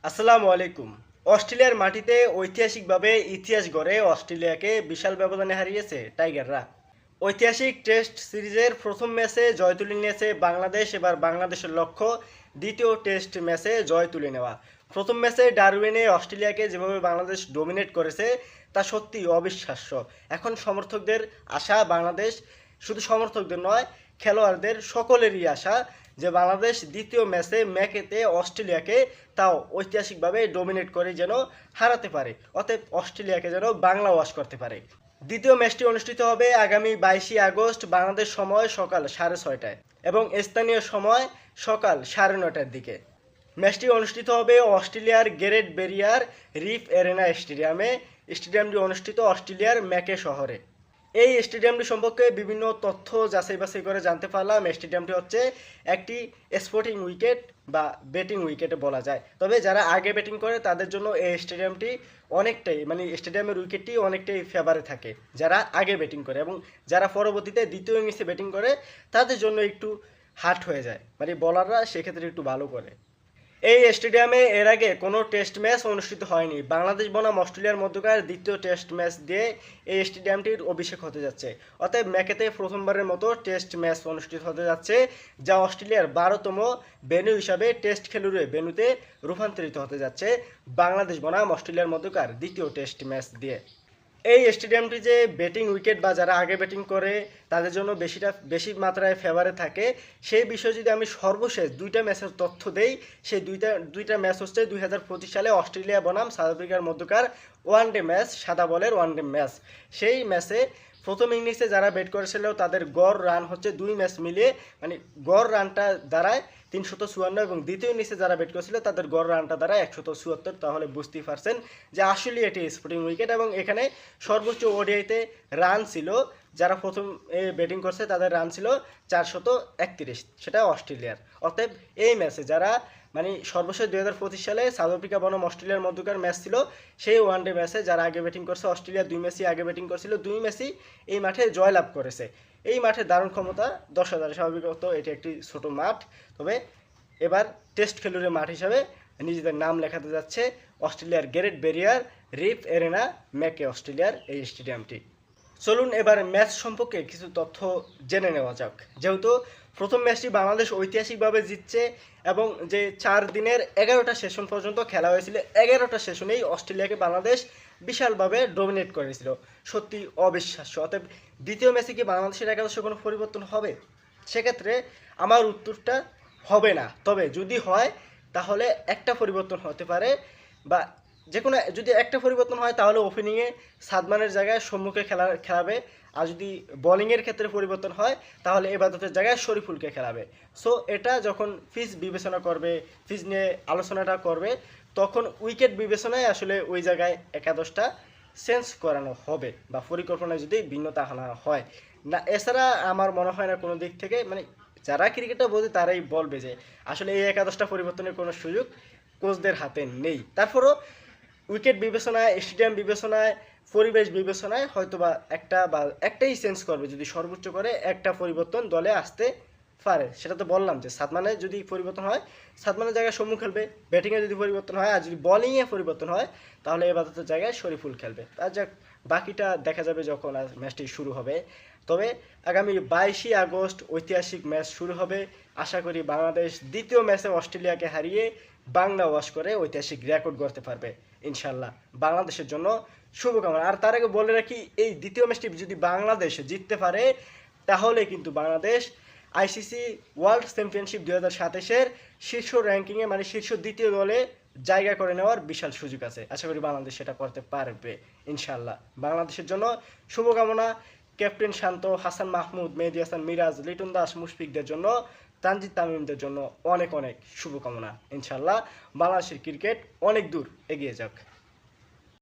আসসালামু আলাইকুম। অস্ট্রেলিয়ার মাটিতে ঐতিহাসিকভাবে ইতিহাস গড়ে অস্ট্রেলিয়াকে বিশাল ব্যবধানে হারিয়েছে টাইগাররা। ঐতিহাসিক টেস্ট সিরিজের প্রথম ম্যাচে জয় তুলে নিয়েছে বাংলাদেশ। এবার বাংলাদেশের লক্ষ্য দ্বিতীয় টেস্ট ম্যাচে জয় তুলে নেওয়া। প্রথম ম্যাচে ডারউইনে অস্ট্রেলিয়াকে যেভাবে বাংলাদেশ ডমিনেট করেছে তা সত্যি অবিশ্বাস্য। এখন সমর্থকদের আশা, বাংলাদেশ শুধু সমর্থকদের নয়, খেলোয়াড়দের সকলেরই আশা যে বাংলাদেশ দ্বিতীয় ম্যাচে ম্যাকেতে অস্ট্রেলিয়াকে তাও ঐতিহাসিকভাবে ডমিনেট করে যেন হারাতে পারে, অতএব অস্ট্রেলিয়াকে যেন বাংলা ওয়াশ করতে পারে। দ্বিতীয় ম্যাচটি অনুষ্ঠিত হবে আগামী 22 আগস্ট বাংলাদেশ সময় সকাল 6:30টায় এবং স্থানীয় সময় সকাল 9:30টার দিকে। ম্যাচটি অনুষ্ঠিত হবে অস্ট্রেলিয়ার গ্রেট ব্যারিয়ার রিফ এরেনা স্টেডিয়ামে। স্টেডিয়ামটি অনুষ্ঠিত অস্ট্রেলিয়ার ম্যাকে শহরে। এই স্টেডিয়ামটি সম্পর্কে বিভিন্ন তথ্য যাচাই বাছাই করে জানতে পারলাম। স্টেডিয়ামটি হচ্ছে একটি স্পোর্টিং উইকেট বা ব্যাটিং উইকেটে বলা যায়। তবে যারা আগে ব্যাটিং করে তাদের জন্য এই স্টেডিয়ামটি অনেকটাই স্টেডিয়ামের উইকেটটি অনেকটাই ফেভারে থাকে যারা আগে ব্যাটিং করে, এবং যারা পরবর্তীতে দ্বিতীয় ইনিংসে ব্যাটিং করে তাদের জন্য একটু হার্ড হয়ে যায়, বলাররা সেক্ষেত্রে একটু ভালো করে। এই স্টেডিয়ামে এর আগে কোনো টেস্ট ম্যাচ অনুষ্ঠিত হয়নি। বাংলাদেশ বনাম অস্ট্রেলিয়ার মধ্যকার দ্বিতীয় টেস্ট ম্যাচ দিয়ে এই স্টেডিয়ামটির অভিষেক হতে যাচ্ছে। অতএব ম্যাকেতে প্রথমবারের মতো টেস্ট ম্যাচ অনুষ্ঠিত হতে যাচ্ছে, যা অস্ট্রেলিয়ার 12তম ভেন্যু হিসাবে টেস্ট খেলুড়ে ভেন্যুতে রূপান্তরিত হতে যাচ্ছে বাংলাদেশ বনাম অস্ট্রেলিয়ার মধ্যকার দ্বিতীয় টেস্ট ম্যাচ দিয়ে। এই স্টেডিয়ামটি যে ব্যাটিং উইকেট বা যারা আগে ব্যাটিং করে তাদের জন্য বেশি মাত্রায় ফেভারে থাকে, সেই বিষয়ে যদি আমি সর্বশেষ দুইটা ম্যাচের তথ্য দেই, সেই দুইটা ম্যাচ হচ্ছে 2025 সালে অস্ট্রেলিয়া বনাম সাউথ আফ্রিকার মধ্যকার ওয়ানডে ম্যাচ, সাদা বলের ওয়ানডে ম্যাচ। সেই ম্যাচে প্রথম ইনিংসে যারা ব্যাট করেছিল তাদের গড় রান হচ্ছে দুই ম্যাচ মিলিয়ে গড় রানটা দাঁড়ায় 354, এবং দ্বিতীয় ইনিংসে যারা ব্যাট করেছিল তাদের গড় রানটা দাঁড়ায় 174। তাহলে বুঝতেই পারছেন যে আসলে এটি স্পোর্টিং উইকেট, এবং এখানে সর্বোচ্চ ওডিআইতে রান ছিল, যারা প্রথম ব্যাটিং করছে তাদের রান ছিল 431, সেটা অস্ট্রেলিয়ার। অতএব এই ম্যাচে যারা সর্বশেষ 2025 সালে সাউথ আফ্রিকা বনাম অস্ট্রেলিয়ার মধ্যকার ম্যাচ ছিল, সেই ওয়ানডে ম্যাচে যারা আগে ব্যাটিং করছে, অস্ট্রেলিয়া 2 ম্যাচই আগে ব্যাটিং করছিল, 2 ম্যাচই এই মাঠে জয়লাভ করেছে। এই মাঠে দারুণ ক্ষমতা 10,000, স্বাভাবিকত এটি একটি ছোট মাঠ। তবে এবার টেস্ট খেলুড়ে মাঠ হিসাবে নিজেদের নাম লেখাতে যাচ্ছে অস্ট্রেলিয়ার গ্রেট ব্যারিয়ার রিফ এরেনা ম্যাকে অস্ট্রেলিয়ার এই স্টেডিয়ামটি। চলুন এবার ম্যাচ সম্পর্কে কিছু তথ্য জেনে নেওয়া যাক। যেহেতু প্রথম ম্যাচটি বাংলাদেশ ঐতিহাসিকভাবে জিতছে, এবং যে 4 দিনের 11টা সেশন পর্যন্ত খেলা হয়েছিল, 11টা সেশনেই অস্ট্রেলিয়াকে বাংলাদেশ বিশালভাবে ডমিনেট করেছিল, সত্যি অবিশ্বাস্য। অতএব দ্বিতীয় ম্যাচে কি বাংলাদেশের একাদশে কোনো পরিবর্তন হবে? সেক্ষেত্রে আমার উত্তরটা হবে না। তবে যদি হয় তাহলে একটা পরিবর্তন হতে পারে, বা যে কোনো যদি একটা পরিবর্তন হয় তাহলে ওপেনিংয়ে সাদমানের জায়গায় সম্মুখে খেলাবে, আর যদি বোলিংয়ের ক্ষেত্রে পরিবর্তন হয় তাহলে এবাদতের জায়গায় শরীফুলকে খেলাবে। সো এটা যখন ফিজ বিবেচনা করবে, ফিজ নিয়ে আলোচনাটা করবে, তখন উইকেট বিবেচনায় আসলে ওই জায়গায় একাদশটা চেঞ্জ করানো হবে, বা পরিকল্পনায় যদি ভিন্নতা আনা হয় না। এছাড়া আমার মনে হয় না কোনো দিক থেকে, যারা ক্রিকেটটা বোঝে তারাই বলবে যে আসলে এই একাদশটা পরিবর্তনের কোনো সুযোগ কোচদের হাতে নেই। তারপরও উইকেট বিবেচনায়, স্টেডিয়াম বিবেচনায়, পরিবেশ বিবেচনায় হয়তোবা একটাই চেঞ্জ করবে, যদি সর্বোচ্চ করে একটা পরিবর্তন দলে আসতে পারে। সেটা তো বললাম যে সাদমানের যদি পরিবর্তন হয়, সাদমানের জায়গায় সম্মু খেলবে। ব্যাটিংয়ে যদি পরিবর্তন হয়, আর যদি বোলিংয়ে পরিবর্তন হয় তাহলে এবাদতের জায়গায় শরীফুল খেলবে। আর যাক, বাকিটা দেখা যাবে যখন ম্যাচটি শুরু হবে। তবে আগামী 22 আগস্ট ঐতিহাসিক ম্যাচ শুরু হবে। আশা করি বাংলাদেশ দ্বিতীয় ম্যাচে অস্ট্রেলিয়াকে হারিয়ে বাংলা ওয়াশ করে ঐতিহাসিক রেকর্ড গড়তে পারবে ইনশাল্লাহ। বাংলাদেশের জন্য শুভকামনা। আর তার আগে বলে রাখি, এই দ্বিতীয় ম্যাচটি যদি বাংলাদেশ জিততে পারে তাহলে কিন্তু বাংলাদেশ আইসিসি ওয়ার্ল্ড চ্যাম্পিয়নশিপ 2027-এর শীর্ষ র্যাঙ্কিংয়ে, শীর্ষ দ্বিতীয় দলে জায়গা করে নেওয়ার বিশাল সুযোগ আছে। আশা করি বাংলাদেশ সেটা করতে পারবে ইনশাল্লাহ। বাংলাদেশের জন্য শুভকামনা। ক্যাপ্টেন শান্ত, হাসান মাহমুদ, মেহেদী হাসান মিরাজ, লিটন দাস, মুশফিকদের জন্য, তানজিদ তামিমদের জন্য অনেক অনেক শুভকামনা। ইনশাল্লাহ বাংলাদেশের ক্রিকেট অনেক দূর এগিয়ে যাক।